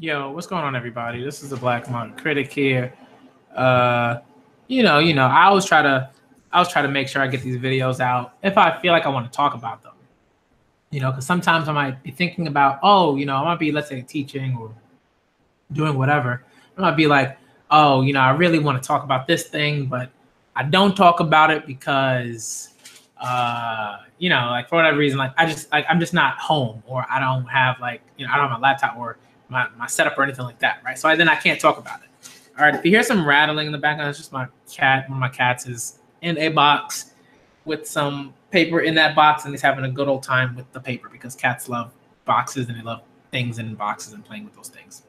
Yo, what's going on, everybody? This is the Black Manga Critic here. I always try to make sure I get these videos out if I feel like I want to talk about them. Because sometimes I might be thinking about, I might be, let's say, teaching or doing whatever. I might be like, I really want to talk about this thing, but I don't talk about it because, like for whatever reason, like I'm just not home, or I don't have I don't have my laptop or my setup or anything like that, right? So then I can't talk about it. All right, if you hear some rattling in the background, it's just my cat. One of my cats is in a box with some paper in that box, and he's having a good old time with the paper because cats love boxes and they love things in boxes and playing with those things.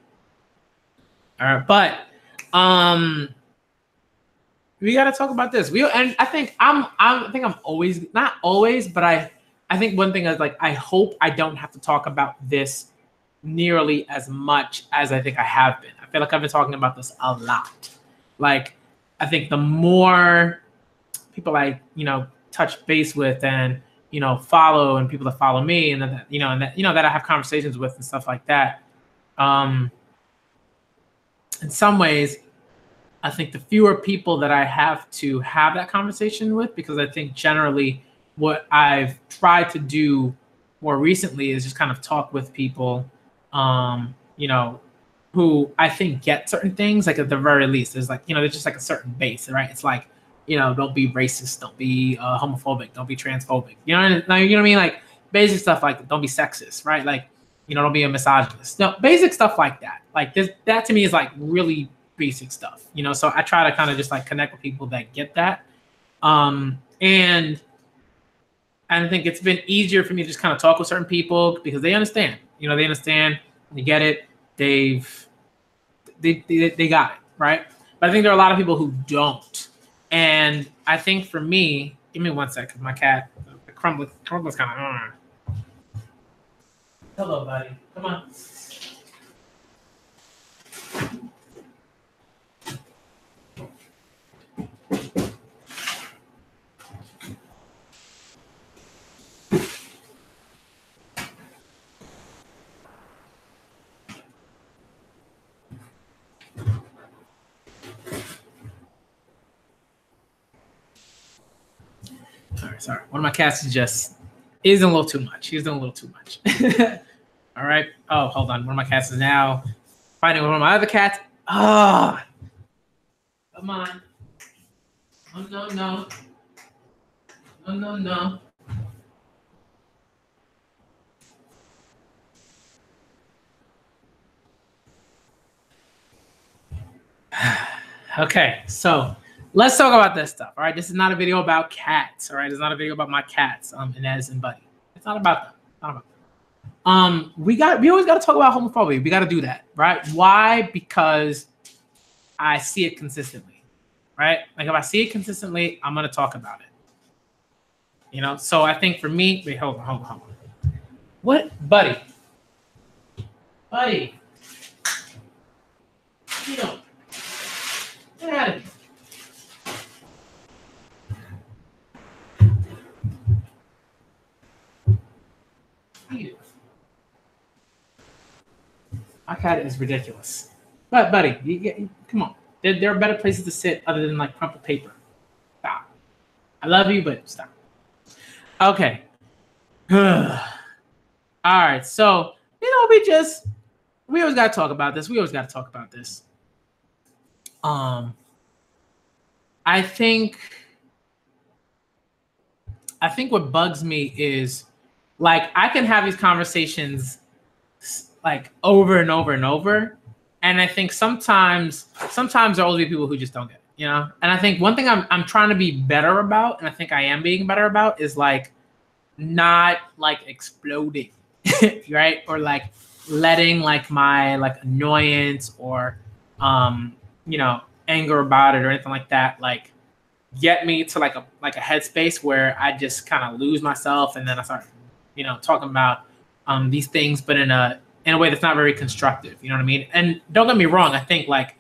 All right, but we got to talk about this. And I think I'm always, not always, but I think one thing is, like, I hope I don't have to talk about this nearly as much as I think I have been. I feel like I've been talking about this a lot. Like, I think the more people I touch base with and follow, and people that follow me, and that that I have conversations with and stuff like that. In some ways, I think the fewer people that I have to have that conversation with, because I think generally what I've tried to do more recently is just kind of talk with people, who I think get certain things. Like, at the very least, there's there's just like a certain base, right? It's like, don't be racist, don't be homophobic, don't be transphobic. You know what I mean? Like, basic stuff like, don't be sexist, right? Like, don't be a misogynist. No, basic stuff like that. Like, that to me is like really basic stuff, so I try to kind of just like connect with people that get that. And I think it's been easier for me to just kind of talk with certain people because they understand, they understand, they get it. They got it, right? But I think there are a lot of people who don't. And I think for me, give me 1 second, my cat, the Crumbler's kind of, hello, buddy, come on. Sorry. One of my cats is doing a little too much. He's doing a little too much. All right. Oh, hold on. One of my cats is now fighting with one of my other cats. Oh, come on. Oh, no. No. Okay, so let's talk about this stuff. All right, this is not a video about cats. All right, it's not a video about my cats, Inez and Buddy. It's not about them. Not about them. We always got to talk about homophobia. We got to do that, right? Why? Because I see it consistently, right? Like, if I see it consistently, I'm gonna talk about it. So I think for me, wait, hold on. What, Buddy? Get out of here. My cat is ridiculous. But, Buddy, come on. There are better places to sit other than like crumpled paper. Stop. I love you, but stop. Okay. All right. So, we always got to talk about this. I think what bugs me is, like, I can have these conversations like over and over and over, and I think sometimes there will be people who just don't get it, And I think one thing I'm trying to be better about, and I think I am being better about, is like not like exploding, right? Or like letting like my like annoyance or anger about it or anything like that like get me to like a headspace where I just kind of lose myself, and then I start talking about these things, but in a way that's not very constructive. You know what I mean? And don't get me wrong, I think like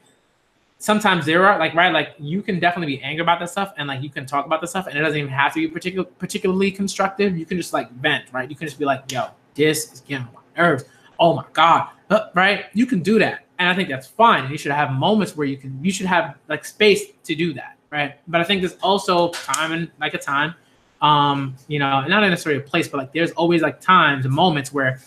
sometimes there are like you can definitely be angry about that stuff, and like you can talk about this stuff, and it doesn't even have to be particularly constructive. You can just like vent, right? You can just be like, yo, this is getting on my nerves. oh my God, right? You can do that. And I think that's fine. And you should have moments where you should have like space to do that, right? But I think there's also time and like a time, you know, not necessarily a place, but like there's always like times and moments where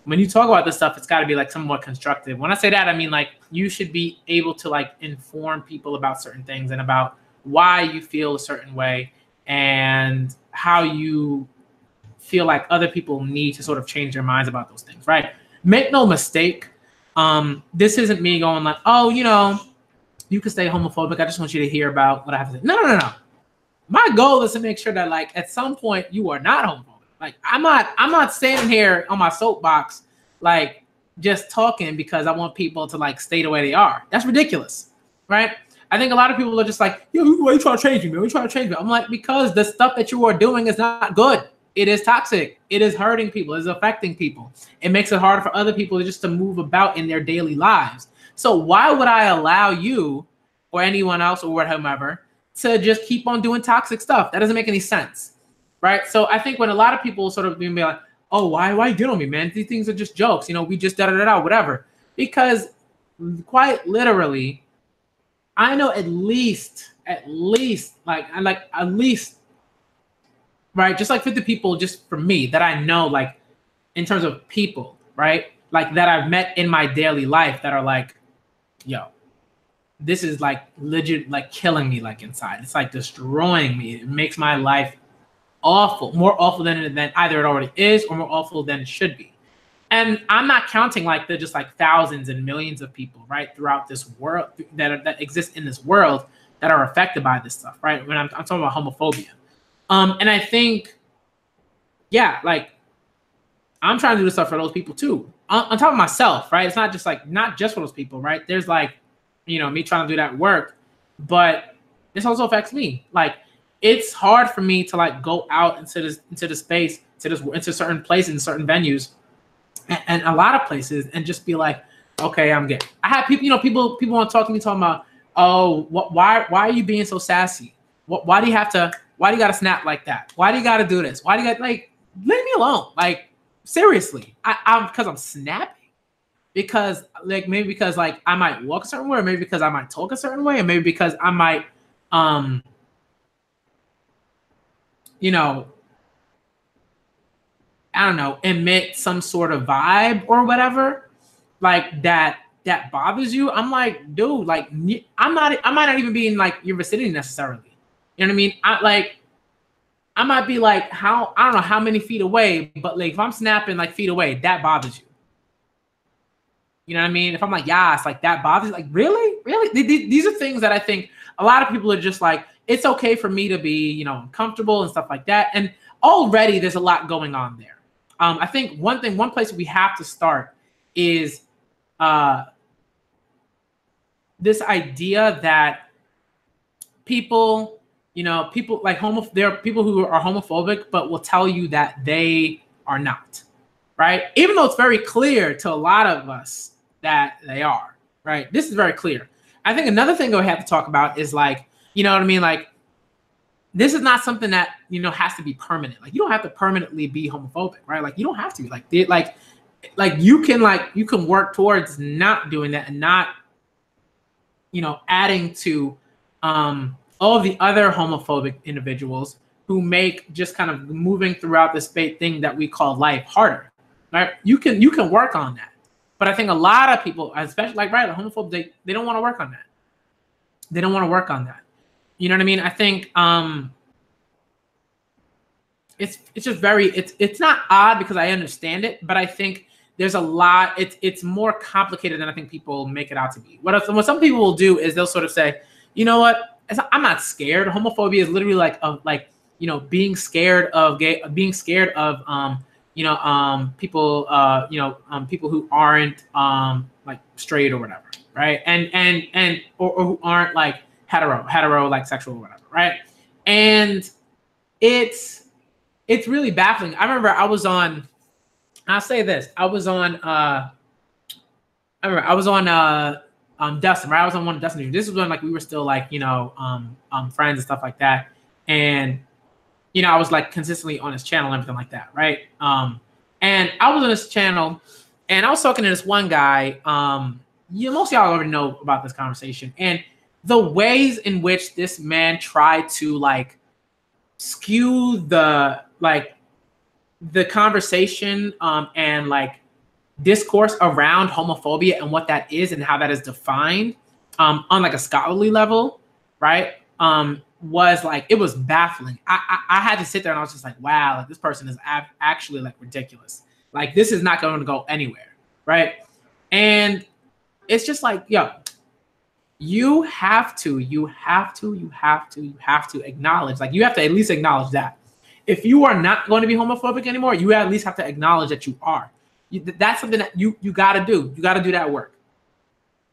when you talk about this stuff, it's got to be like somewhat constructive. When I say that, I mean like you should be able to like inform people about certain things and about why you feel a certain way and how you feel like other people need to sort of change their minds about those things, right? Make no mistake, this isn't me going like, oh, you know, you can stay homophobic. I just want you to hear about what I have to say. No. My goal is to make sure that like at some point you are not homophobic. Like I'm not standing here on my soapbox like just talking because I want people to like stay the way they are. That's ridiculous, right? I think a lot of people are just like, yo, why are you trying to change me, man? Why are you trying to change me? I'm like, because the stuff that you are doing is not good. It is toxic. It is hurting people. It is affecting people. It makes it harder for other people just to move about in their daily lives. So why would I allow you or anyone else or whatever to just keep on doing toxic stuff? That doesn't make any sense, right? So I think when a lot of people sort of be like, oh, why you get on me, man? These things are just jokes. You know, we just da-da-da-da, whatever. Because quite literally, I know at least, right? Just like 50 people just for me that I know, like in terms of people, right? Like that I've met in my daily life that are like, yo, this is like legit, like killing me like inside. It's like destroying me. It makes my life awful, more awful than either it already is or more awful than it should be. And I'm not counting like the just like thousands and millions of people, right, throughout this world that exist in this world that are affected by this stuff, right? When I'm talking about homophobia. And I think, yeah, like I'm trying to do this stuff for those people too. On top of myself, right? It's not just for those people, right? There's like, you know, me trying to do that work, but this also affects me. Like it's hard for me to like go out into the space, into certain places, and certain venues, and a lot of places, and just be like, okay, I'm gay. I have people, you know, people want to talk to me talking about, oh, why are you being so sassy? Why do you gotta snap like that? Why do you gotta do this? Why do you gotta like leave me alone? Like seriously, I'm because I'm snapping. Because like maybe because like I might walk a certain way, or maybe because I might talk a certain way, and maybe because I might you know, I don't know, emit some sort of vibe or whatever, like that bothers you. I'm like, dude, like I might not even be in like your vicinity necessarily. You know what I mean? I might be like I don't know how many feet away, but like if I'm snapping like feet away, that bothers you. You know what I mean? If I'm like, yeah, it's like that bothers you. Like, really? These are things that I think a lot of people are just like, it's okay for me to be, you know, uncomfortable and stuff like that. And already there's a lot going on there. I think one place we have to start is this idea that people, you know, there are people who are homophobic, but will tell you that they are not, right? Even though it's very clear to a lot of us that they are, right? This is very clear. I think another thing that we have to talk about is like, you know what I mean? Like, this is not something that, you know, has to be permanent. Like, you don't have to permanently be homophobic, right? Like, you don't have to. Like you can work towards not doing that and not, you know, adding to all the other homophobic individuals who make just kind of moving throughout this thing that we call life harder, right? You can work on that. But I think a lot of people, especially like, right, homophobes, they don't want to work on that. They don't want to work on that. You know what I mean? I think it's just very, it's not odd because I understand it, but I think there's a lot, it's more complicated than I think people make it out to be. What some people will do is they'll sort of say, you know what, I'm not scared. Homophobia is literally like you know, being scared of you know, people people who aren't like straight or whatever, right? And or who aren't like hetero like sexual or whatever, right? And it's really baffling. I remember I was on, I'll say this, I was on Dustin, right? I was on one of Dustin's. This is when like we were still like, you know, friends and stuff like that. And you know, I was like consistently on his channel and everything like that, right? And I was on his channel And I was talking to this one guy. Most of y'all already know about this conversation, and the ways in which this man tried to like skew the conversation and like discourse around homophobia and what that is and how that is defined on like a scholarly level, right? Was like, it was baffling. I had to sit there and I was just like, wow, like this person is actually like ridiculous. Like this is not going to go anywhere, right? And it's just like, yo, you have to acknowledge, like you have to at least acknowledge that if you are not going to be homophobic anymore, you at least have to acknowledge that you are. That's something that you got to do. You got to do that work.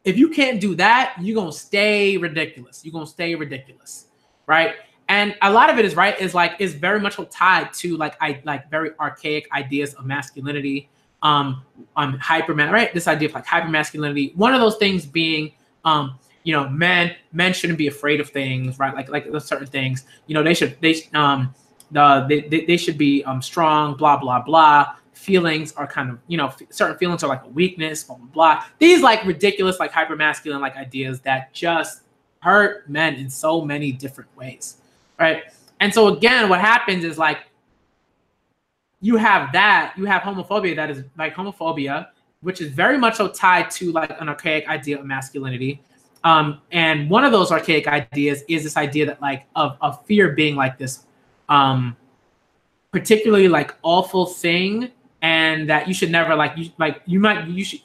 If you can't do that, you're going to stay ridiculous. You're going to stay ridiculous, right? And a lot of it is is very much tied to like very archaic ideas of masculinity, right? This idea of like hypermasculinity. One of those things being, men shouldn't be afraid of things, right? Like certain things, they should be strong, blah blah blah. Feelings are kind of, certain feelings are like a weakness, blah blah blah. These like ridiculous, like hypermasculine, like ideas that just hurt men in so many different ways, right? And so again, what happens is like you have homophobia, that is like homophobia, which is very much so tied to like an archaic idea of masculinity. And one of those archaic ideas is this idea that like of fear being like this particularly like awful thing, and that you should never you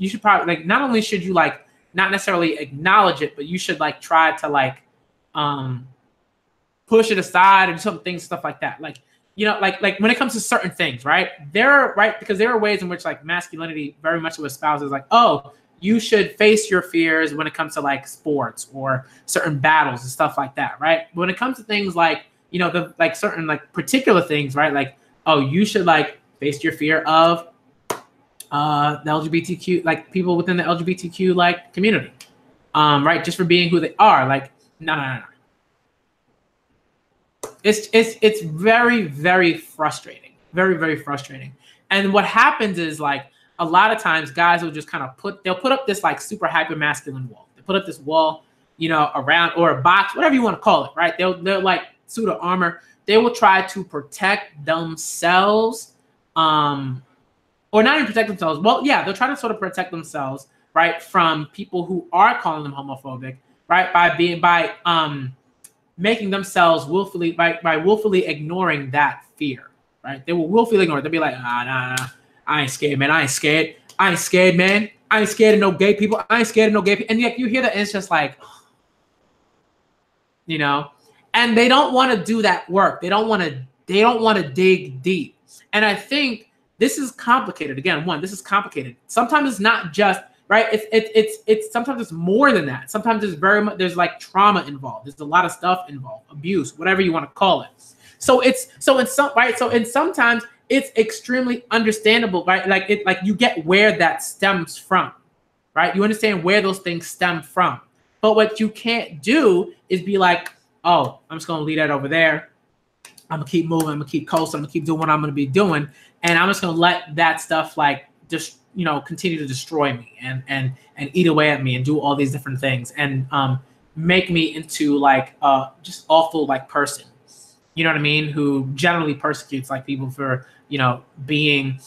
should probably like, not only should you like not necessarily acknowledge it, but you should like try to like push it aside and some things, stuff like that. Like, like when it comes to certain things, right? Because there are ways in which like masculinity very much espouses like, oh, you should face your fears when it comes to like sports or certain battles and stuff like that, right? When it comes to things like, the like certain like particular things, right? Like, oh, you should like face your fear of the LGBTQ, like people within the LGBTQ like community, right? Just for being who they are. Like, no. It's very, very frustrating. Very, very frustrating. And what happens is like a lot of times guys will just kind of they'll put up this like super hyper masculine wall. They put up this wall, around, or a box, whatever you want to call it, right? They'll like suit of armor. They will try to protect themselves, or not even protect themselves. Well, yeah, they'll try to sort of protect themselves, right, from people who are calling them homophobic, right, by making themselves willfully ignoring that fear, right? They will willfully ignore it. They'll be like, nah, I ain't scared, man. I ain't scared, man. I ain't scared of no gay people. I ain't scared of no gay people. And yet you hear that, and it's just like, and they don't want to do that work. They don't want to dig deep. And I think this is complicated. Again, this is complicated. Sometimes it's not just, right? It's sometimes it's more than that. Sometimes there's like trauma involved. There's a lot of stuff involved, abuse, whatever you want to call it. So sometimes it's extremely understandable, right? Like you get where that stems from, right? You understand where those things stem from. But what you can't do is be like, oh, I'm just gonna leave that over there. I'm gonna keep moving. I'm gonna keep coasting. I'm gonna keep doing what I'm gonna be doing, and I'm just gonna let that stuff like just continue to destroy me and eat away at me and do all these different things and make me into like just awful like person. You know what I mean? Who generally persecutes like people for being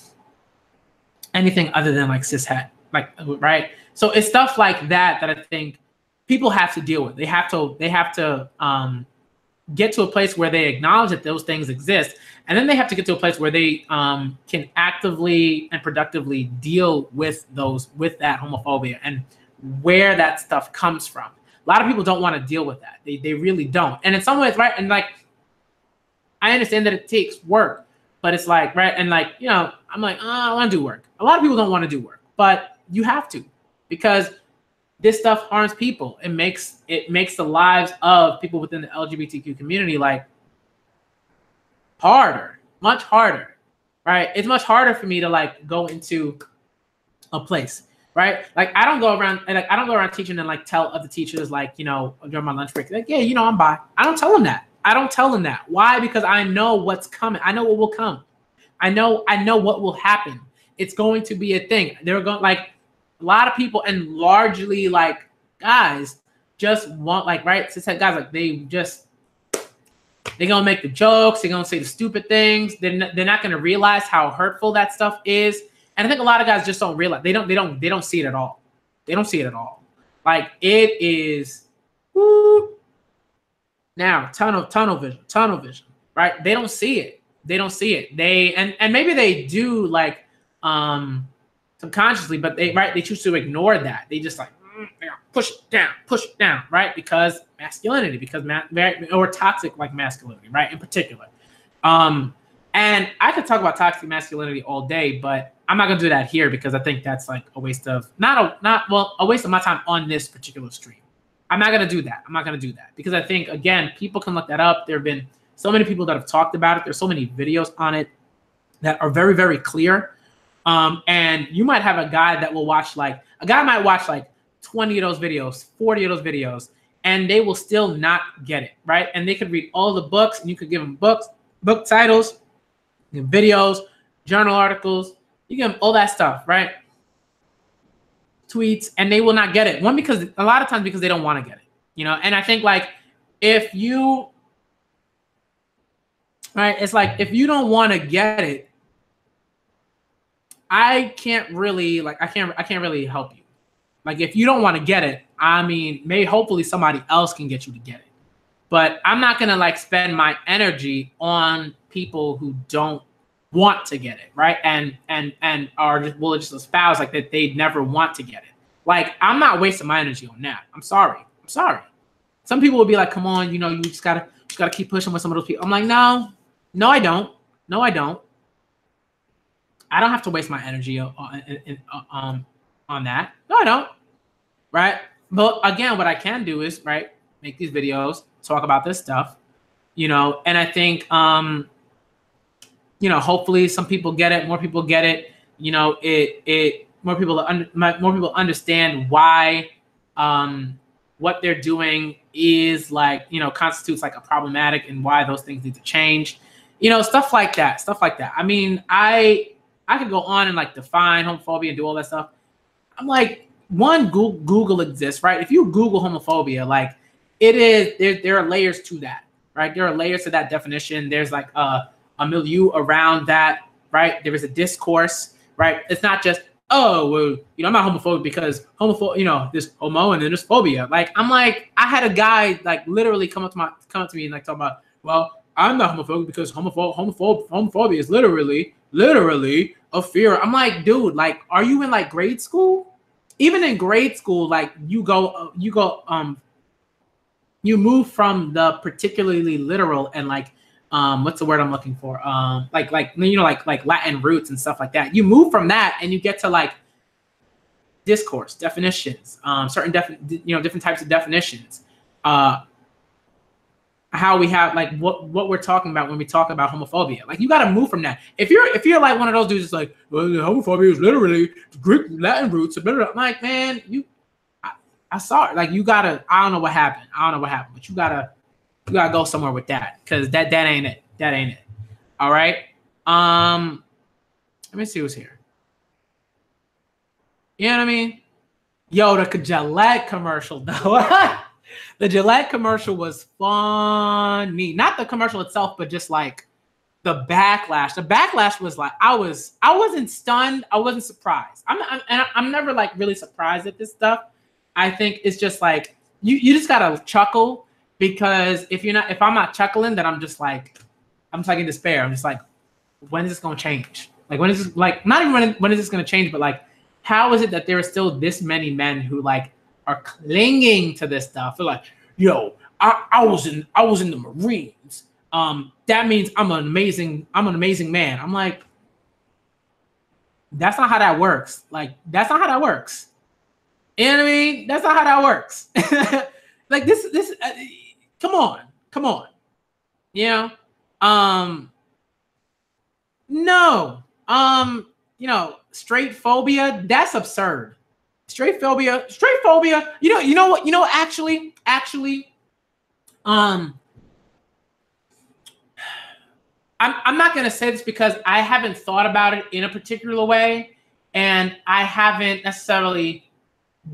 anything other than like cishet, like, right? So it's stuff like that I think people have to deal with. They have to get to a place where they acknowledge that those things exist, and then they have to get to a place where they can actively and productively deal with that homophobia and where that stuff comes from. A lot of people don't want to deal with that. They really don't. And in some ways, right? And like, I understand that it takes work, but it's like, right? And like, I'm like, oh, I want to do work. A lot of people don't want to do work, but you have to, because this stuff harms people. It makes the lives of people within the LGBTQ community like harder, much harder, right? It's much harder for me to like go into a place, right? Like I don't go around teaching and like tell other teachers like, during my lunch break, like, yeah, I'm bi. I don't tell them that. Why? Because I know what's coming. I know what will come. I know what will happen. It's going to be a thing. They're going like a lot of people, and largely like guys just want like, right? Since guys like they're gonna make the jokes, they're gonna say the stupid things. They're not gonna realize how hurtful that stuff is. And I think a lot of guys just don't realize. They don't see it at all. They don't see it at all. Like it is now tunnel vision, right? They don't see it. They don't see it. They and maybe they do like subconsciously, but they choose to ignore that. They just like push it down, right? Because masculinity, because or toxic like masculinity, right? In particular. And I could talk about toxic masculinity all day, but I'm not gonna do that here because I think that's like a waste of a waste of my time on this particular stream. I'm not gonna do that. I'm not gonna do that because I think again, people can look that up. There have been so many people that have talked about it. There's so many videos on it that are very, very clear. And you might have a guy that will watch like 20 of those videos, 40 of those videos, and they will still not get it, right? And they could read all the books, and you could give them book titles, videos, journal articles, you give them all that stuff, right? Tweets, and they will not get it. One, because a lot of times because they don't want to get it, you know? And I think like if you, right, it's like if you don't want to get it, I can't really really help you. Like if you don't want to get it, I mean, hopefully somebody else can get you to get it. But I'm not gonna like spend my energy on people who don't want to get it, right? And are just espouse like that they never want to get it. Like I'm not wasting my energy on that. I'm sorry. Some people will be like, come on, you know, you just gotta keep pushing with some of those people. I'm like, no, I don't. I don't have to waste my energy on that. No, I don't. Right? But again, what I can do is, right, make these videos, talk about this stuff, you know, and I think, you know, hopefully some people get it, more people get it, you know, more people understand why what they're doing is like, you know, constitutes like a problematic and why those things need to change, you know, stuff like that. I mean, I could go on and like define homophobia and do all that stuff. I'm like, one, Google exists, right? If you Google homophobia, like it is, there are layers to that, right? There are layers to that definition. There's like a milieu around that, right? There is a discourse, right? It's not just, oh, well, you know, I'm not homophobic because you know, there's homo and then there's phobia. Like, I'm like, I had a guy like literally come up to me and like talk about, well, I'm not homophobic because homophobia is literally a fear. I'm like, dude, like, are you in like grade school? Even in grade school, like you move from the particularly literal and like, what's the word I'm looking for? Like you know, like Latin roots and stuff like that. You move from that and you get to like discourse, definitions, certain different types of definitions. How we have like what we're talking about when we talk about homophobia. Like you got to move from that. If you're like one of those dudes, it's like, well, homophobia is literally Greek Latin roots. I'm like, man, I saw it. Like you gotta. I don't know what happened, but you gotta go somewhere with that because that ain't it. All right. Let me see what's here. You know what I mean? Yo, the Gillette commercial though. The Gillette commercial was funny. Not the commercial itself, but just like the backlash. The backlash was like I wasn't stunned. I wasn't surprised. I'm never like really surprised at this stuff. I think it's just like you just gotta chuckle because if I'm not chuckling, then I'm just like in despair. I'm just like, when is this gonna change? Like when is this like not even when is this gonna change, but like how is it that there are still this many men who like are clinging to this stuff? They're like, yo, I was in the Marines. That means I'm an amazing man. I'm like, that's not how that works. Like, that's not how that works. You know what I mean? That's not how that works. Like this, come on. You know? No. You know, straight phobia, that's absurd. Straight phobia. You know what? Actually, I'm not gonna say this because I haven't thought about it in a particular way. And I haven't necessarily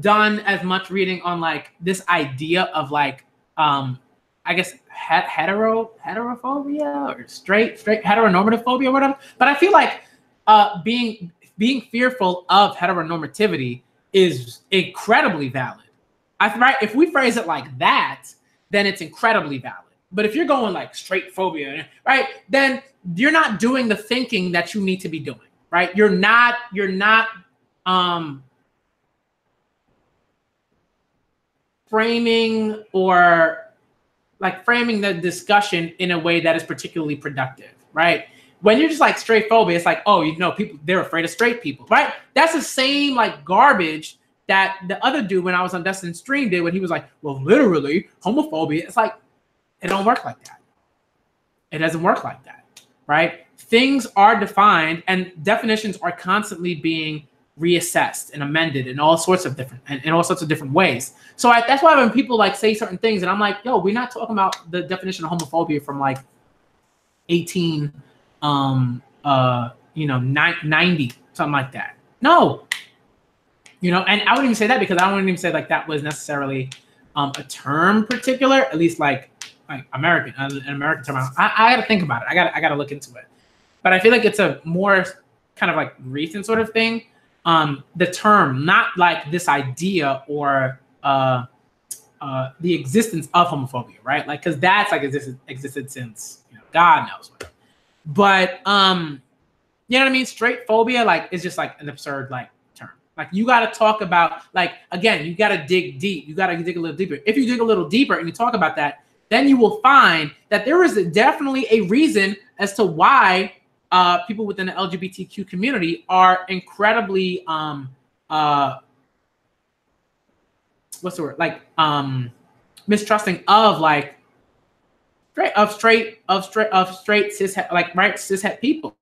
done as much reading on like this idea of like I guess heterophobia or straight heteronormative phobia or whatever. But I feel like being fearful of heteronormativity is incredibly valid. Right? If we phrase it like that, then it's incredibly valid. But if you're going like straight phobia, right, then you're not doing the thinking that you need to be doing, right? You're not framing the discussion in a way that is particularly productive, right? When you're just like straight phobia, it's like, oh, you know, people, they're afraid of straight people, right? That's the same like garbage that the other dude when I was on Dustin's stream did when he was like, well, literally homophobia. It's like, it don't work like that. It doesn't work like that, right? Things are defined and definitions are constantly being reassessed and amended in all sorts of different ways. So that's why when people like say certain things and I'm like, yo, we're not talking about the definition of homophobia from like 90, something like that. No, you know, and I wouldn't even say that because I wouldn't even say like that was necessarily a term particular, at least like American, an American term. I got to think about it. I got to look into it. But I feel like it's a more kind of like recent sort of thing. The term, not like this idea or the existence of homophobia, right? Like, because that's like existed since, you know, God knows what. But you know what I mean? Straight phobia, like, is just like an absurd like term. Like, you got to talk about, like, again, you got to dig deep. You got to dig a little deeper. If you dig a little deeper and you talk about that, then you will find that there is definitely a reason as to why people within the LGBTQ community are incredibly what's the word, like mistrusting of like straight cishet, like, right, cishet people,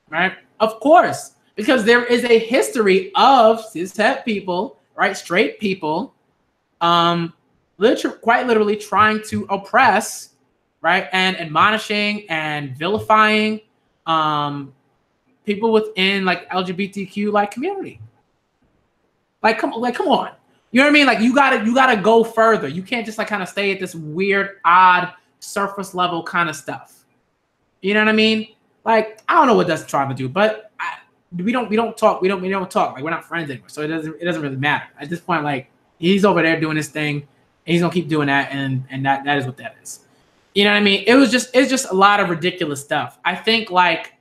right? Of course, because there is a history of cishet people, right, straight people, quite literally trying to oppress, right, and admonishing and vilifying people within like LGBTQ like community. Like come on. You know what I mean? Like you gotta go further. You can't just like kind of stay at this weird, odd, surface level kind of stuff. You know what I mean? Like, I don't know what Dustin's trying to do, but we don't talk. We don't talk. Like, we're not friends anymore. So it doesn't really matter. At this point, like, he's over there doing his thing, and he's gonna keep doing that, and that is what that is. You know what I mean? It's just a lot of ridiculous stuff. I think like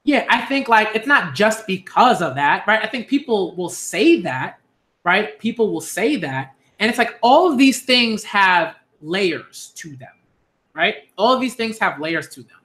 it's not just because of that, right? I think people will say that, right? People will say that. And it's like all of these things have layers to them, right? All of these things have layers to them.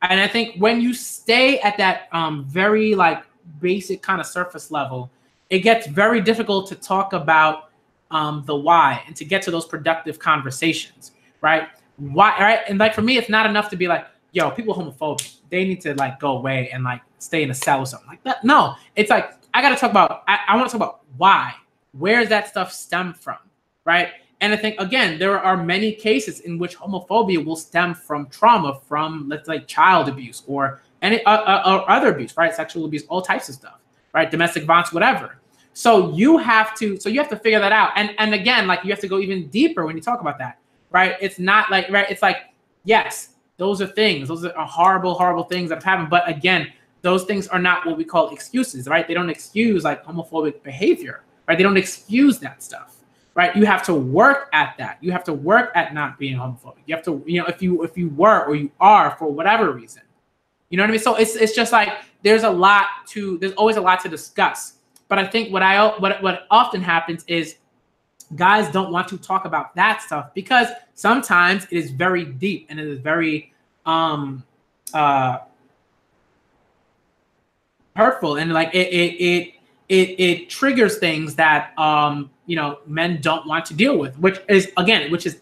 And I think when you stay at that very like basic kind of surface level, it gets very difficult to talk about the why and to get to those productive conversations, right? Why, right? And like for me, it's not enough to be like, yo, people are homophobic. They need to like go away and like stay in a cell or something like that. No, it's like I gotta talk about. I want to talk about why. Where does that stuff stem from, right? And I think again, there are many cases in which homophobia will stem from trauma, from let's say child abuse or any or other abuse, right? Sexual abuse, all types of stuff, right? Domestic violence, whatever. So you have to figure that out. And again, like you have to go even deeper when you talk about that, right? It's not like, right? It's like, yes, those are things. Those are horrible, horrible things that have happened. But again, those things are not what we call excuses, right? They don't excuse like homophobic behavior, right? They don't excuse that stuff, right? You have to work at that. You have to work at not being homophobic. You have to, you know, if you were or you are for whatever reason, you know what I mean? So it's just like there's always a lot to discuss. But I think what often happens is guys don't want to talk about that stuff because sometimes it is very deep and it is very hurtful, and like it triggers things that men don't want to deal with, which is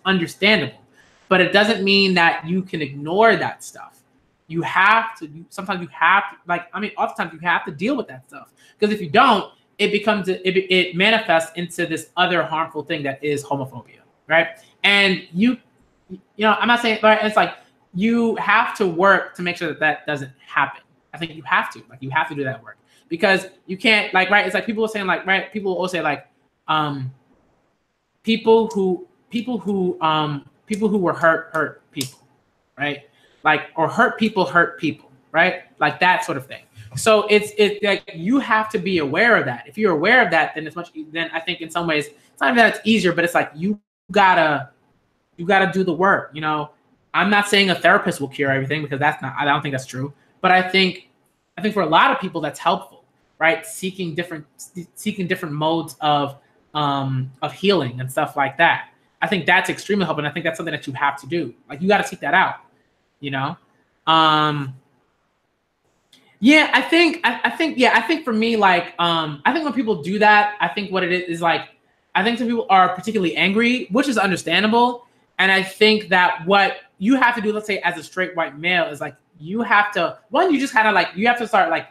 understandable. But it doesn't mean that you can ignore that stuff. You have to. Sometimes you have to. Oftentimes you have to deal with that stuff, because if you don't, it manifests into this other harmful thing that is homophobia, right? And I'm not saying, right? It's like you have to work to make sure that doesn't happen. I think you have to do that work, because you can't like, right. It's like people are saying like, right. People will say like, people who were hurt people, right? Like, or hurt people, right? Like that sort of thing. So it's like you have to be aware of that. If you're aware of that, then then I think in some ways it's not that it's easier, but it's like you gotta do the work. You know, I'm not saying a therapist will cure everything, because I don't think that's true. But I think for a lot of people that's helpful, right? Seeking different modes of healing and stuff like that. I think that's extremely helpful. And I think that's something that you have to do. Like, you got to seek that out, you know? Yeah, I think for me, like, I think when people do that, I think what it is like, I think some people are particularly angry, which is understandable. And I think that what you have to do, let's say as a straight white male, is like, you have to, you just kind of like, you have to start like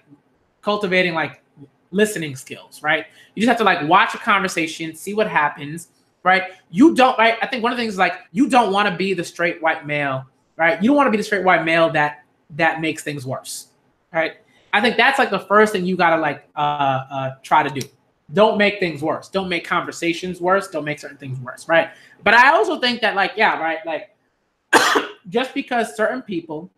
cultivating like listening skills, right? You just have to like watch a conversation, see what happens, right? You don't, right? I think one of the things is like, you don't want to be the straight white male, right? You don't want to be the straight white male that makes things worse, right? I think that's like the first thing you gotta like try to do. Don't make things worse. Don't make conversations worse. Don't make certain things worse, right? But I also think that like, yeah, right, like just because certain people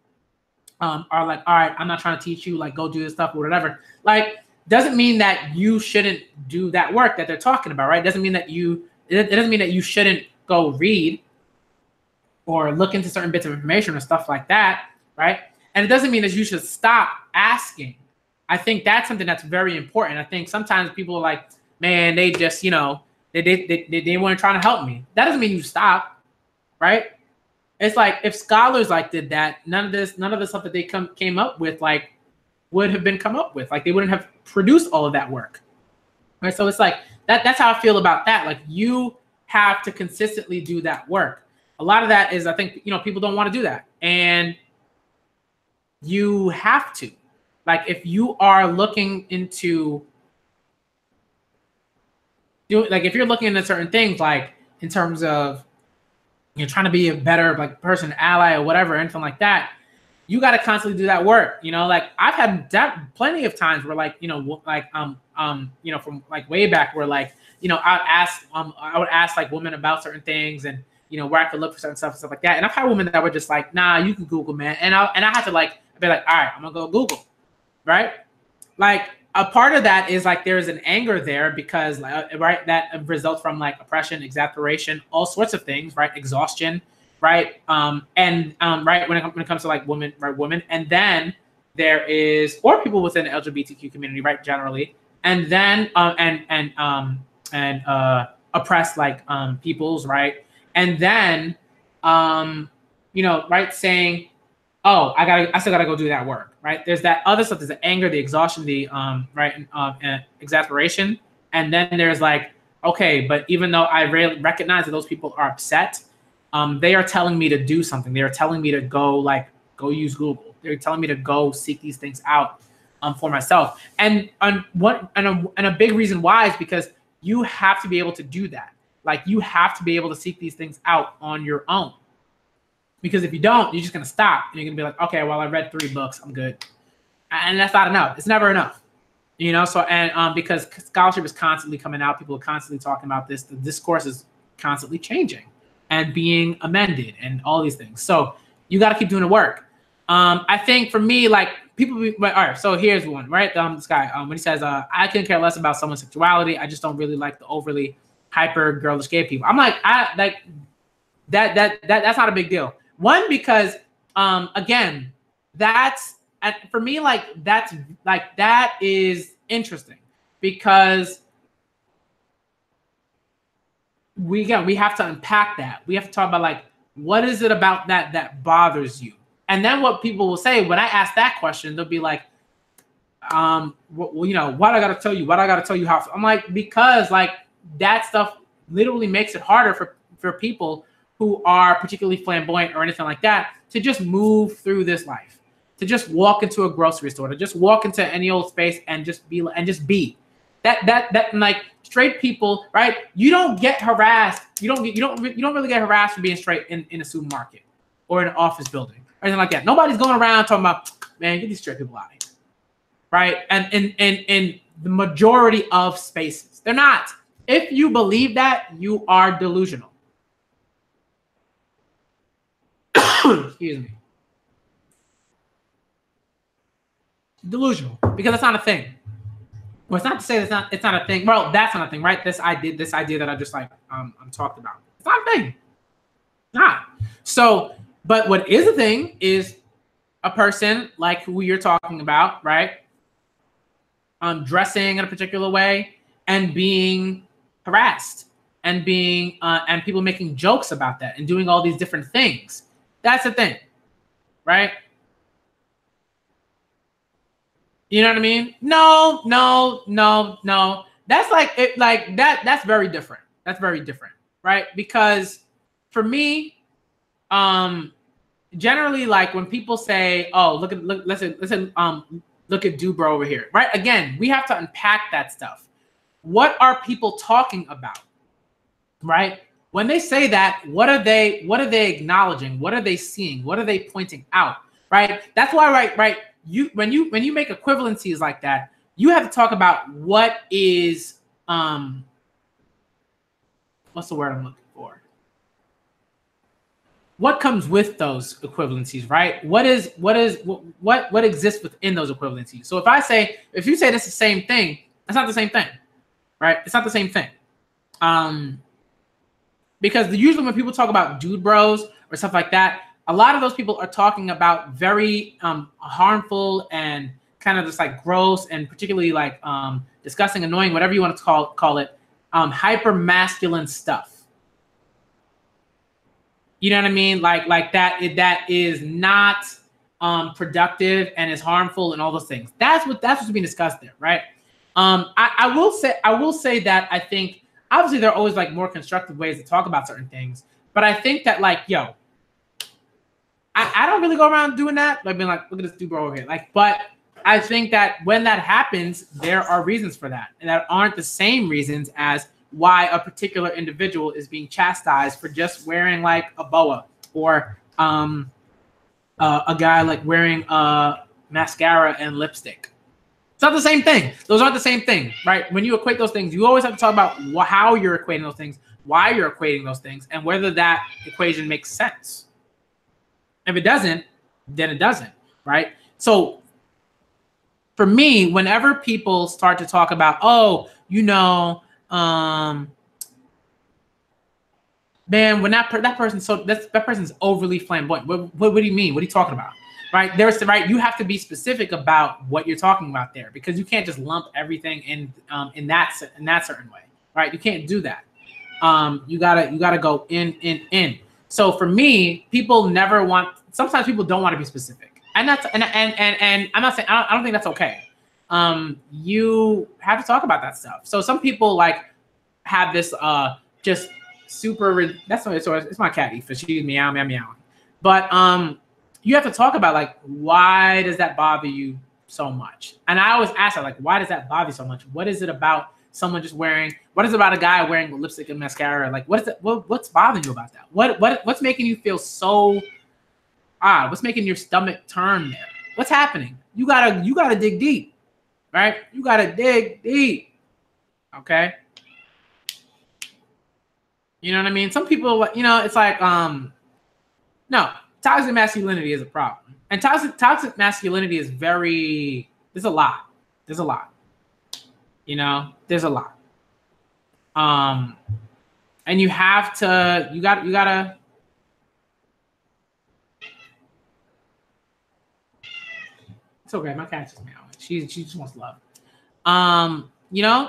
are like, all right, I'm not trying to teach you, like, go do this stuff or whatever, like, doesn't mean that you shouldn't do that work that they're talking about, right? It doesn't mean that it doesn't mean that you shouldn't go read or look into certain bits of information or stuff like that, right? And it doesn't mean that you should stop asking. I think that's something that's very important. I think sometimes people are like, man, they just, you know, they weren't trying to help me. That doesn't mean you stop, right? It's like, if scholars like did that, none of the stuff that they came up with like would have been come up with. Like, they wouldn't have produced all of that work, right? So it's like that's how I feel about that. Like, you have to consistently do that work. A lot of that is, I think, you know, people don't want to do that, and you have to. Like, if you are looking into if you're looking into certain things, like in terms of you're trying to be a better like person, ally, or whatever, anything like that, you got to constantly do that work. You know, like, I've had plenty of times where, like, you know, like you know, from like way back, where like, you know, I would ask like women about certain things, and you know, where I could look for certain stuff and stuff like that. And I've had women that were just like, nah, you can Google, man. And I had to like, I'd be like, all right, I'm gonna go Google, right? Like, a part of that is like, there's an anger there because right, that results from like oppression, exasperation, all sorts of things, right? Exhaustion, right? Right, when it comes to like women, and then there is, or people within the LGBTQ community, right, generally, and then oppressed like peoples, right? And then you know, right, saying, oh, I still gotta go do that work, right? There's that other stuff. There's the anger, the exhaustion, the and exasperation, and then there's like, okay, but even though I recognize that those people are upset, they are telling me to do something. They are telling me to go use Google. They're telling me to go seek these things out for myself. And a big reason why is because you have to be able to do that. Like, you have to be able to seek these things out on your own. Because if you don't, you're just going to stop. And you're going to be like, okay, well, I read 3 books. I'm good. And that's not enough. It's never enough. You know, so, and because scholarship is constantly coming out, people are constantly talking about this. The discourse is constantly changing and being amended and all these things. So you got to keep doing the work. I think for me, like, people, all right, so here's one, right? This guy, when he says, I couldn't care less about someone's sexuality. I just don't really like the overly hyper girlish gay people. I'm like, that's not a big deal. One, because again, that's, for me, like, that is interesting, because we have to unpack that. We have to talk about, like, what is it about that bothers you? And then what people will say when I ask that question, they'll be like, well, you know, what I got to tell you? What I got to tell you how? I'm like, because like that stuff literally makes it harder for people who are particularly flamboyant or anything like that to just move through this life, to just walk into a grocery store, to just walk into any old space and just be. That like straight people, right? You don't get harassed. You don't really get harassed for being straight in a supermarket or in an office building or anything like that. Nobody's going around talking about, man, get these straight people out of here. right? And in the majority of spaces, they're not. If you believe that, you are delusional. Excuse me. Delusional, because that's not a thing. Well, it's not to say it's not a thing. Well, that's not a thing, right? This idea that I just like I'm talked about. It's not a thing. It's not. So, but what is a thing is a person like who you're talking about, right? Dressing in a particular way and being harassed and being and people making jokes about that and doing all these different things. That's the thing, right? You know what I mean? No. That's like it, like that. That's very different. That's very different, right? Because for me, generally, like when people say, "Oh, listen, look at Dubro over here," right? Again, we have to unpack that stuff. What are people talking about, right? When they say that, what are they acknowledging? What are they seeing? What are they pointing out, right? That's why, right. When you make equivalencies like that, you have to talk about what is what's the word I'm looking for? What comes with those equivalencies, right? What exists within those equivalencies? So if you say that's the same thing, that's not the same thing, right? It's not the same thing. Because usually when people talk about dude bros or stuff like that, a lot of those people are talking about very harmful and kind of just like gross and particularly like disgusting, annoying, whatever you want to call it, hyper masculine stuff. You know what I mean? Like that is not productive and is harmful and all those things. That's what's being discussed there, right? I will say that I think obviously there are always like more constructive ways to talk about certain things, but I think that like I don't really go around doing that, like being like, look at this dude over here. Like, but I think that when that happens, there are reasons for that, and that aren't the same reasons as why a particular individual is being chastised for just wearing like a boa or a guy like wearing mascara and lipstick. It's not the same thing. Those aren't the same thing, right? When you equate those things, you always have to talk about how you're equating those things, why you're equating those things, and whether that equation makes sense. If it doesn't, then it doesn't, right? So for me, whenever people start to talk about, oh, man, when that person's overly flamboyant. What do you mean? What are you talking about? Right? Right. You have to be specific about what you're talking about there, because you can't just lump everything in that certain way, right? You can't do that. You gotta go in. So for me, sometimes people don't want to be specific, and I'm not saying I don't think that's okay. You have to talk about that stuff. So some people like have this just super. It's my cat Aoife. She's meowing. But you have to talk about like, why does that bother you so much? And I always ask her, like, why does that bother you so much? What is it about someone just wearing? What is it about a guy wearing lipstick and mascara? Like, what is that? What's bothering you about that? What's making you feel so odd? What's making your stomach turn there? What's happening? You gotta dig deep, right? You gotta dig deep. Okay. You know what I mean? Some people, it's like, no, toxic masculinity is a problem. And toxic masculinity is there's a lot. There's a lot. There's a lot. And you gotta, it's okay. My cat's just meowing. She just wants love.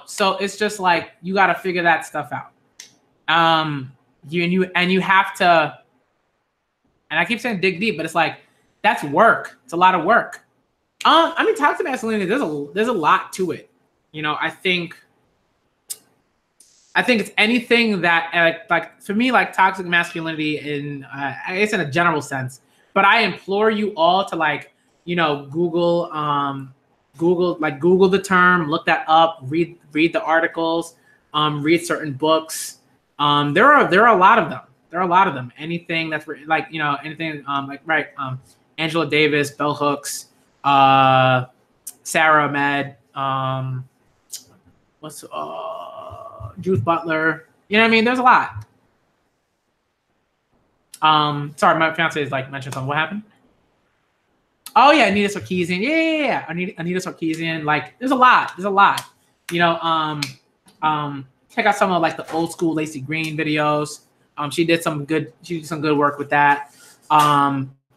So it's just like, you gotta figure that stuff out. You have to, and I keep saying dig deep, but it's like, that's work. It's a lot of work. I mean, toxic masculinity, there's a lot to it. I think it's anything that like for me, like toxic masculinity I guess in a general sense, but I implore you all to like, Google the term, look that up, read the articles, read certain books. There are a lot of them. There are a lot of them. Anything that's like, anything Angela Davis, Bell Hooks, Sarah Ahmed, what's Judith Butler. You know what I mean? There's a lot. Sorry, my fiance is like mentioned something. What happened? Oh yeah, Anita Sarkeesian. Yeah. Anita Sarkeesian. Like, there's a lot. You know, check out some of like the old school Lacey Green videos. She did some good work with that.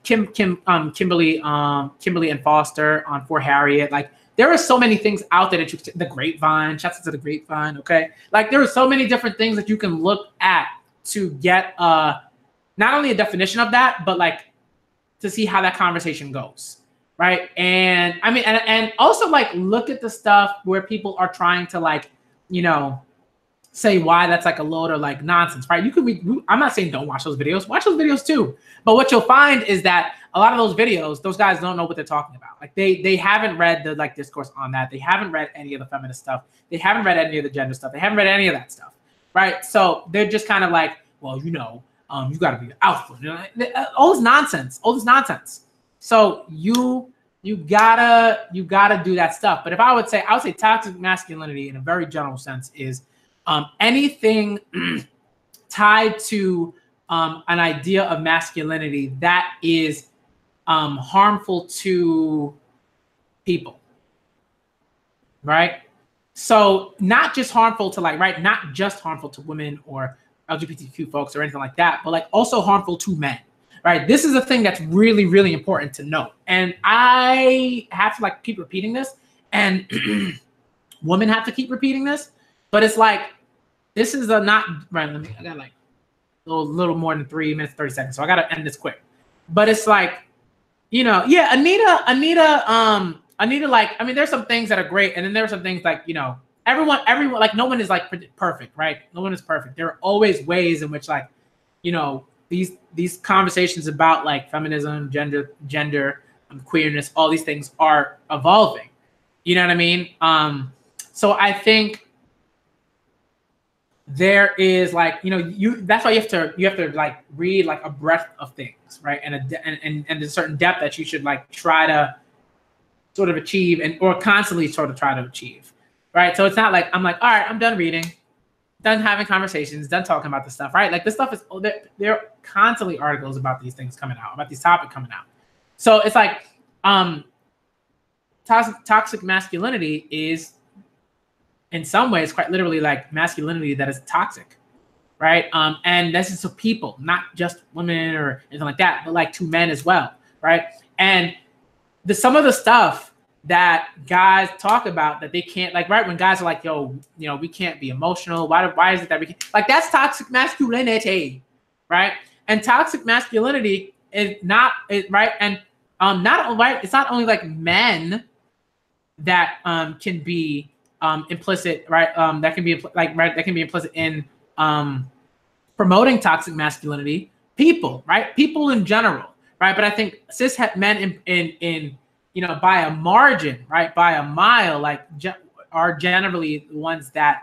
Kimberly and Foster on For Harriet. Like, there are so many things out there that the Grapevine, shouts out to the Grapevine, okay? Like, there are so many different things that you can look at to get not only a definition of that, but like to see how that conversation goes, right? And I mean, and also like look at the stuff where people are trying to like, you know, say why that's like a load of like nonsense, right? You could be, I'm not saying don't watch those videos too. But what you'll find is that a lot of those videos, those guys don't know what they're talking about. Like they haven't read the like discourse on that. They haven't read any of the feminist stuff. They haven't read any of the gender stuff. They haven't read any of that stuff, right? So they're just kind of like, well, you know, you got to be alpha. You know, all this nonsense. So you gotta do that stuff. But if I would say toxic masculinity in a very general sense is anything tied to an idea of masculinity that is harmful to people, right? So not just harmful to like, right? Not just harmful to women or LGBTQ folks or anything like that, but like also harmful to men, right? This is a thing that's really, really important to know. And I have to like keep repeating this, and women have to keep repeating this, but it's like, this is a not, right, I got like a little more than 3 minutes, 30 seconds. So I got to end this quick, but it's like, you know, yeah, Anita, like, I mean, there's some things that are great. And then there are some things like, you know, everyone, like no one is like perfect, right? No one is perfect. There are always ways in which like, you know, these conversations about like feminism, gender, queerness, all these things are evolving. You know what I mean? So I think there is like, you know, that's why you have to like read like a breadth of things, right? And a certain depth that you should like try to sort of achieve or constantly sort of try to achieve, right? So it's not like I'm like, all right, I'm done reading, done having conversations, done talking about this stuff, right? Like this stuff is, there are constantly articles about these things coming out, about these topics coming out. So it's like toxic masculinity is in some ways quite literally like masculinity that is toxic, right? And this is to people, not just women or anything like that, but like to men as well, right? And some of the stuff that guys talk about that they can't, like, right, when guys are like, yo, you know, we can't be emotional. Why is it that we can't? Like, that's toxic masculinity, right? And toxic masculinity is not, right? And not right. It's not only like men that can be implicit, right? That can be like, right, that can be implicit in promoting toxic masculinity. People, right? People in general, right? But I think cis men in you know, by a margin, right, by a mile, like are generally the ones that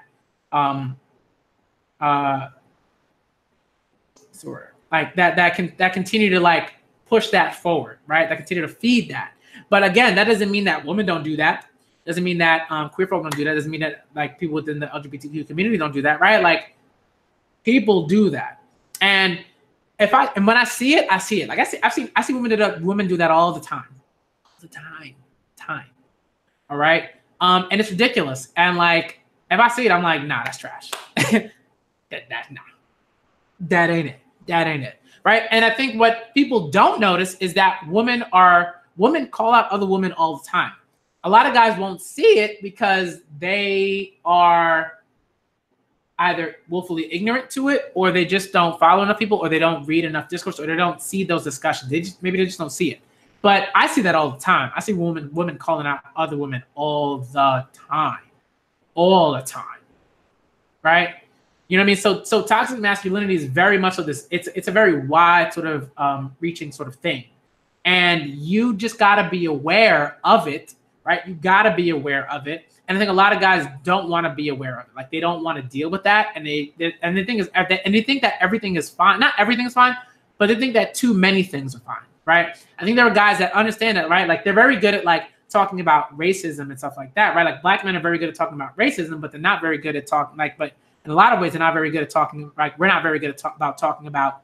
sort of like that continue to like push that forward, right? That continue to feed that. But again, that doesn't mean that women don't do that. Doesn't mean that queer folk don't do that. Doesn't mean that like people within the LGBTQ community don't do that, right? Like people do that. And when I see it, I see it. Like I see women do that all the time. Time. All right. And it's ridiculous. And like, if I see it, I'm like, nah, that's trash. That ain't it. Right. And I think what people don't notice is that women call out other women all the time. A lot of guys won't see it because they are either willfully ignorant to it, or they just don't follow enough people, or they don't read enough discourse, or they don't see those discussions. Maybe they just don't see it. But I see that all the time. I see women calling out other women all the time, right? You know what I mean? So toxic masculinity is very much of this. It's a very wide sort of reaching sort of thing, and you just gotta be aware of it, right? You gotta be aware of it. And I think a lot of guys don't want to be aware of it. Like they don't want to deal with that, and they think that everything is fine. Not everything is fine, but they think that too many things are fine. Right. I think there are guys that understand that, right? Like they're very good at like talking about racism and stuff like that, right? Like black men are very good at talking about racism, but they're not very good at talking but in a lot of ways they're not very good at talking. Like we're not very good at talking about,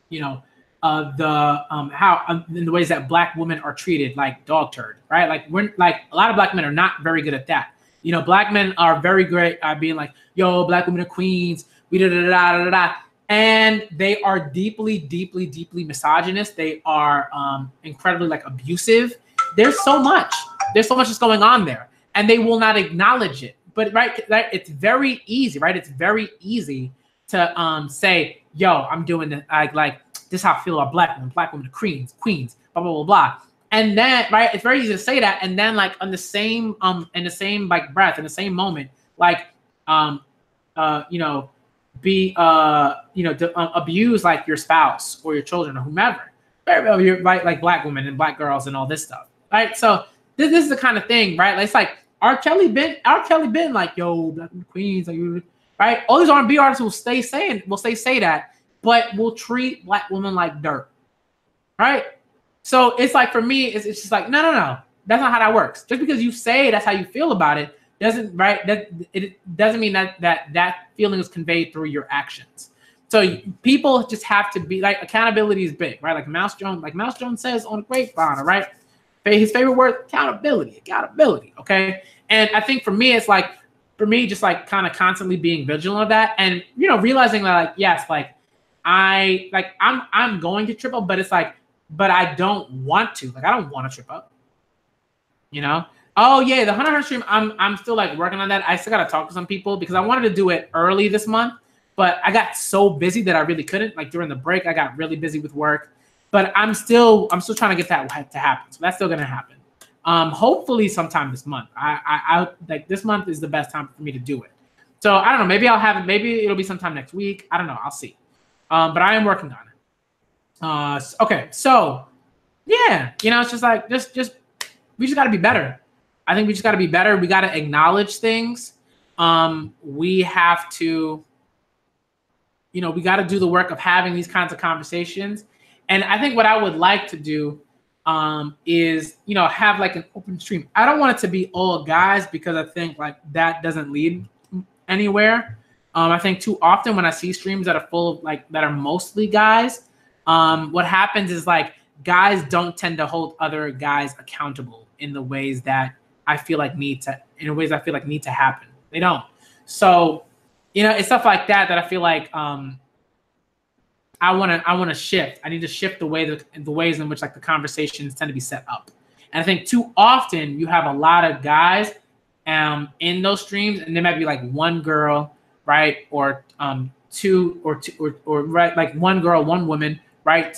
you know, how in the ways that black women are treated like dog turd, right? Like we're like a lot of black men are not very good at that. You know, black men are very great at being like, yo, black women are queens, we da da da da da, and they are deeply, deeply, deeply misogynist. They are incredibly like abusive. There's so much that's going on there, and they will not acknowledge it. But right, it's very easy, right? It's very easy to say, yo, I'm doing this, like this is how I feel about black women. Black women are queens, blah blah blah blah. And then, right, it's very easy to say that, and then like on the same in the same like breath, in the same moment, like you know, be you know, abuse like your spouse or your children or whomever, right? Like black women and black girls and all this stuff, right? So this is the kind of thing, right? Like, it's like R. Kelly been like, yo, black women queens, like, right? All these R&B artists will say that, but will treat black women like dirt, right? So it's like, for me, it's just like, no, that's not how that works. Just because you say that's how you feel about it doesn't, right? It doesn't mean that feeling is conveyed through your actions. So people just have to be like, accountability is big, right? Like Mouse Jones says on Grapevine, right? His favorite word, accountability, okay? And I think for me, it's like, just like kind of constantly being vigilant of that, and you know, realizing that like, yes, like I'm going to trip up, but it's like, but I don't want to. Like, I don't want to trip up. You know? Oh yeah, the 100 stream. I'm still like working on that. I still gotta talk to some people because I wanted to do it early this month, but I got so busy that I really couldn't. Like during the break, I got really busy with work. But I'm still trying to get that to happen. So that's still gonna happen. Hopefully sometime this month. I like this month is the best time for me to do it. So I don't know. Maybe I'll have it. Maybe it'll be sometime next week. I don't know. I'll see. But I am working on it. Okay, so yeah, you know, it's just like we just got to be better. I think we just got to be better. We got to acknowledge things. We have to, you know, we got to do the work of having these kinds of conversations. And I think what I would like to do is, you know, have like an open stream. I don't want it to be all guys because I think like that doesn't lead anywhere. I think too often when I see streams that are full of like that are mostly guys, what happens is like guys don't tend to hold other guys accountable in the ways that I feel like need to happen. They don't. So, you know, it's stuff like that I feel like I want to shift. I need to shift the ways in which like the conversations tend to be set up. And I think too often you have a lot of guys in those streams, and there might be like one girl, right, or two right, like one girl, one woman, right,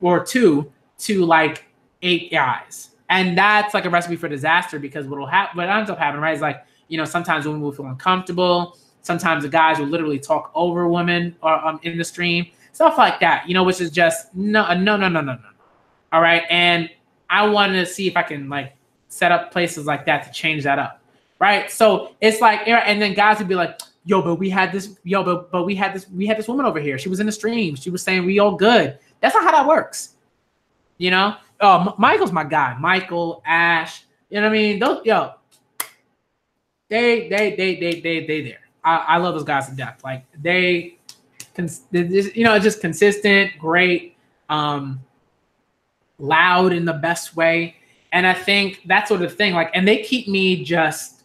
or two to like 8 guys, and that's like a recipe for disaster because what ends up happening, right, is like, you know, sometimes women will feel uncomfortable. Sometimes the guys will literally talk over women or in the stream, stuff like that, you know, which is just no. All right, and I wanted to see if I can like set up places like that to change that up, right? So it's like, and then guys would be like, yo, but we had this woman over here. She was in the stream. She was saying we all good. That's not how that works, you know. Oh, Michael's my guy. Michael, Ash, you know what I mean? Those, yo, they there. I love those guys to death. Like they you know, just consistent, great, loud in the best way. And I think that's sort of thing. Like, and they keep me just,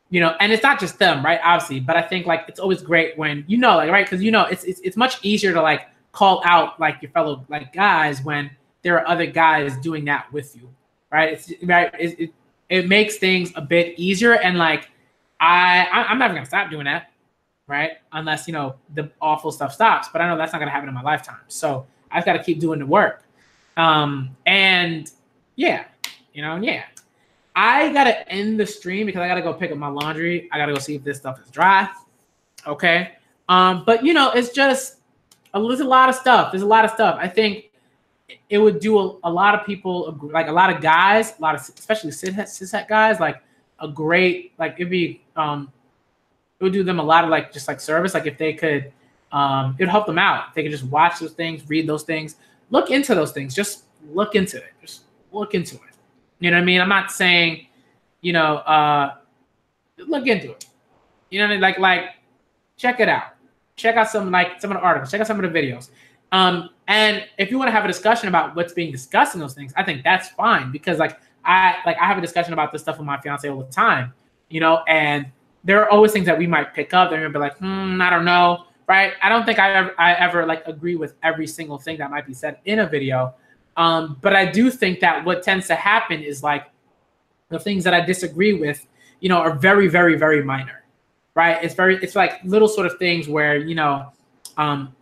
you know, and it's not just them, right? Obviously, but I think like it's always great when, you know, like, right, because you know it's much easier to like call out like your fellow like guys when there are other guys doing that with you, right? It makes things a bit easier, and like I'm never gonna stop doing that, right? Unless, you know, the awful stuff stops. But I know that's not gonna happen in my lifetime. So I've got to keep doing the work. And yeah, you know, yeah. I gotta end the stream because I gotta go pick up my laundry. I gotta go see if this stuff is dry. Okay. But you know, it's just there's a lot of stuff. I think it would do a lot of people, like a lot of guys, especially cishet guys, like a great, like it'd be it would do them a lot of like just like service. Like if they could, it would help them out. If they could just watch those things, read those things. look into those things. Just look into it. Just look into it. You know what I mean? I'm not saying, you know, look into it. You know what I mean? Like check it out. Check out some of the articles. Check out some of the videos. And if you want to have a discussion about what's being discussed in those things, I think that's fine, because I have a discussion about this stuff with my fiance all the time, you know, and there are always things that we might pick up. They're gonna be like, I don't know, right? I don't think I ever like agree with every single thing that might be said in a video, but I do think that what tends to happen is like the things that I disagree with, you know, are very, very, very minor, right? It's like little sort of things where, you know,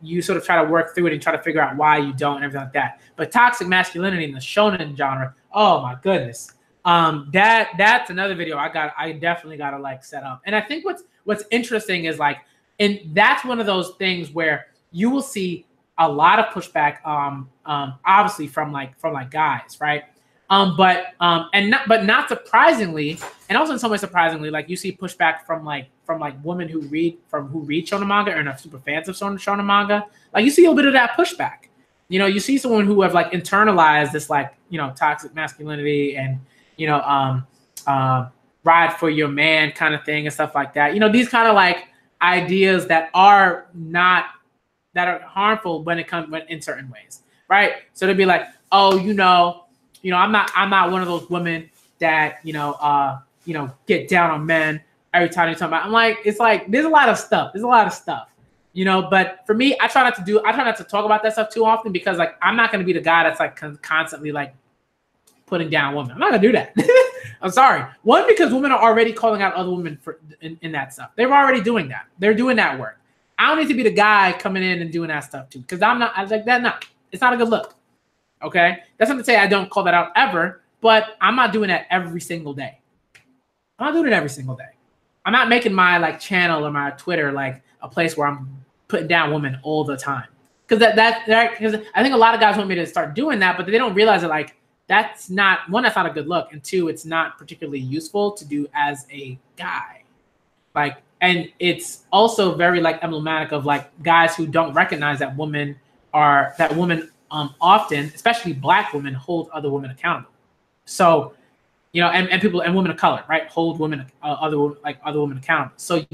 you sort of try to work through it and try to figure out why you don't and everything like that. But toxic masculinity in the shonen genre, oh my goodness. That's another video I definitely gotta like set up. And I think what's interesting is like, and that's one of those things where you will see a lot of pushback, obviously from guys, right? But not surprisingly, and also in some ways surprisingly, like you see pushback from women who read shonen manga and are super fans of shonen manga. Like you see a bit of that pushback. You know, you see someone who have like internalized this like, you know, toxic masculinity and, you know, ride for your man kind of thing and stuff like that. You know, these kind of like ideas that are harmful when in certain ways, right? So they'd be like, oh, you know, I'm not one of those women that, you know, get down on men every time you talk about. I'm like, it's like there's a lot of stuff, you know. But for me, I try not to talk about that stuff too often, because like I'm not going to be the guy that's like constantly like putting down women. I'm not gonna do that. I'm sorry. One, because women are already calling out other women in that stuff. They're already doing that. They're doing that work. I don't need to be the guy coming in and doing that stuff too, because I was like that. No, it's not a good look. Okay, that's not to say I don't call that out ever, but I'm not doing that every single day. I'm not doing it every single day. I'm not making my like channel or my Twitter like a place where I'm putting down women all the time. Because because I think a lot of guys want me to start doing that, but they don't realize that like that's not a good look, and two, it's not particularly useful to do as a guy. Like, and it's also very like emblematic of like guys who don't recognize that women often, especially Black women, hold other women accountable. So, you know, and people and women of color, right, hold women other women accountable. So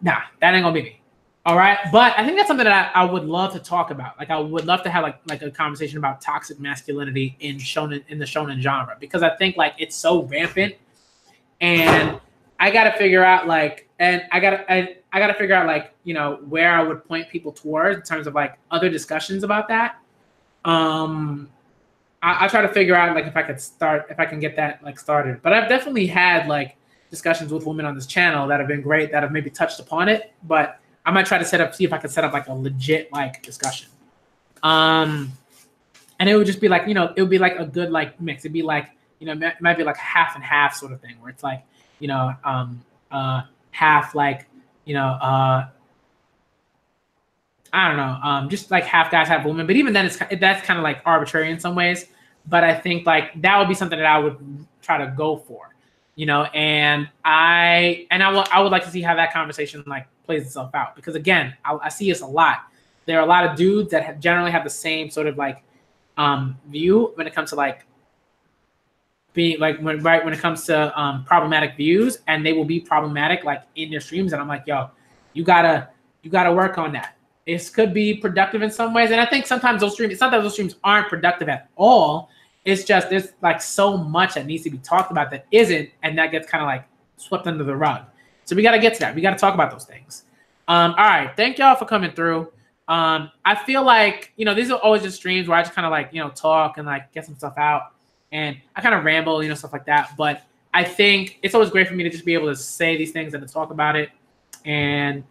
that ain't gonna be me. All right, but I think that's something that I would love to talk about. Like, I would love to have like a conversation about toxic masculinity in the shonen genre, because I think like it's so rampant, and I gotta figure out like, you know, where I would point people towards in terms of like other discussions about that. I try to figure out like if I can get that like started. But I've definitely had like discussions with women on this channel that have been great, that have maybe touched upon it. But I might try to see if I can set up like a legit like discussion. And it would just be like, you know, it would be like a good like mix. It'd be like, you know, it might be like a half and half sort of thing, where it's like, you know, half like, you know, I don't know, just like half guys, half women. But even then, that's kind of like arbitrary in some ways. But I think like that would be something that I would try to go for, you know. And I would like to see how that conversation like plays itself out, because again, I see this a lot. There are a lot of dudes that generally have the same sort of like view when it comes to like being like when it comes to problematic views, and they will be problematic like in their streams. And I'm like, yo, you gotta work on that. This could be productive in some ways. And I think sometimes those streams, it's not that those streams aren't productive at all. It's just there's like so much that needs to be talked about that isn't, and that gets kind of like swept under the rug. So we got to get to that. We got to talk about those things. All right. Thank y'all for coming through. I feel like, you know, these are always just streams where I just kind of like, you know, talk and like get some stuff out, and I kind of ramble, you know, stuff like that. But I think it's always great for me to just be able to say these things and to talk about it, and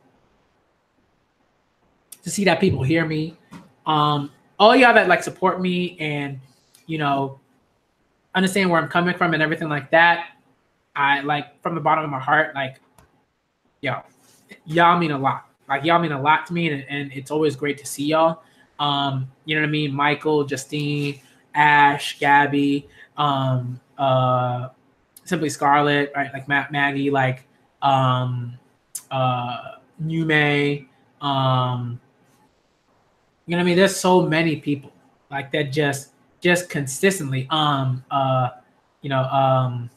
to see that people hear me. All y'all that like support me and, you know, understand where I'm coming from and everything like that, I like from the bottom of my heart, like, yo, y'all mean a lot. Like, y'all mean a lot to me, and it's always great to see y'all. You know what I mean? Michael, Justine, Ash, Gabby, Simply Scarlet, right? Like Maggie, like Yume, You know what I mean? There's so many people like that just consistently you know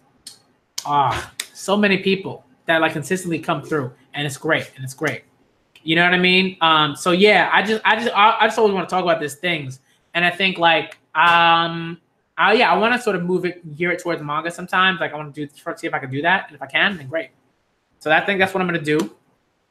so many people that like consistently come through, and it's great, and it's great. You know what I mean? So yeah, I just always want to talk about these things, and I think like I want to sort of gear it towards manga sometimes. Like I want to see if I can do that, and if I can, then great. So I think that's what I'm gonna do,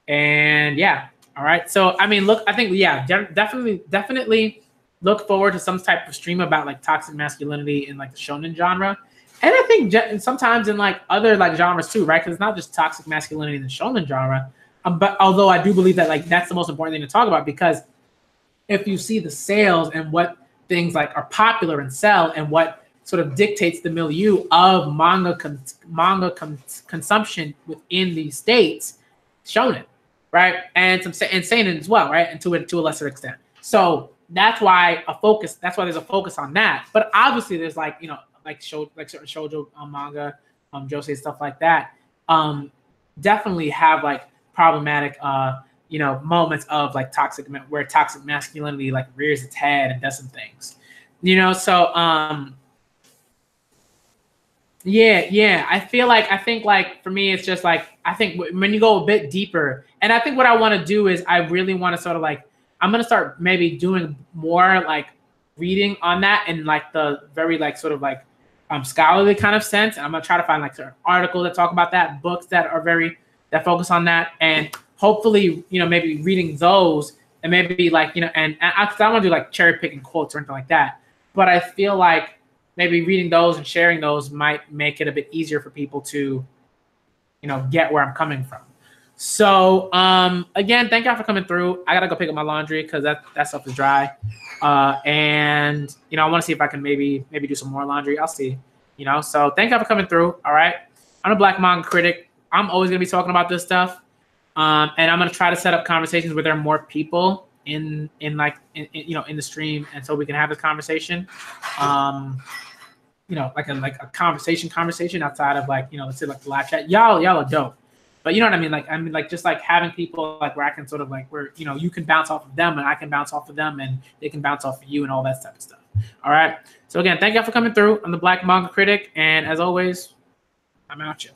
and yeah, all right. So I mean, look, I think yeah, definitely look forward to some type of stream about like toxic masculinity in like the shonen genre. And I think sometimes in like other like genres too, right? Because it's not just toxic masculinity in the shonen genre. But although I do believe that like that's the most important thing to talk about, because if you see the sales and what things like are popular and sell and what sort of dictates the milieu of consumption within these states, shonen, right? And seinen as well, right? And to a lesser extent. So that's why there's a focus on that. But obviously there's like, you know, like certain shoujo manga, josei, stuff like that, definitely have like problematic you know, moments of like where toxic masculinity like rears its head and does some things, you know. So yeah, I think like for me it's just like, I think when you go a bit deeper, and I think what I want to do is I really want to sort of like, I'm gonna start maybe doing more like reading on that in like the very like sort of like scholarly kind of sense. And I'm gonna try to find like certain articles that talk about that, books that focus on that, and hopefully, you know, maybe reading those, and maybe like, you know, and I don't want to do like cherry picking quotes or anything like that, but I feel like maybe reading those and sharing those might make it a bit easier for people to, you know, get where I'm coming from. So again, thank y'all for coming through. I gotta go pick up my laundry because that stuff is dry. And you know, I want to see if I can maybe do some more laundry. I'll see. You know, so thank y'all for coming through. All right, I'm a Black Manga Critic. I'm always gonna be talking about this stuff, and I'm gonna try to set up conversations where there are more people in you know, in the stream, and so we can have this conversation. You know, like a conversation outside of like, you know, let's say like the live chat. Y'all are dope. But you know what I mean? Like just like having people like where I can sort of like, where, you know, you can bounce off of them and I can bounce off of them and they can bounce off of you and all that type of stuff. All right. So again, thank y'all for coming through. I'm the Black Manga Critic. And as always, I'm out you.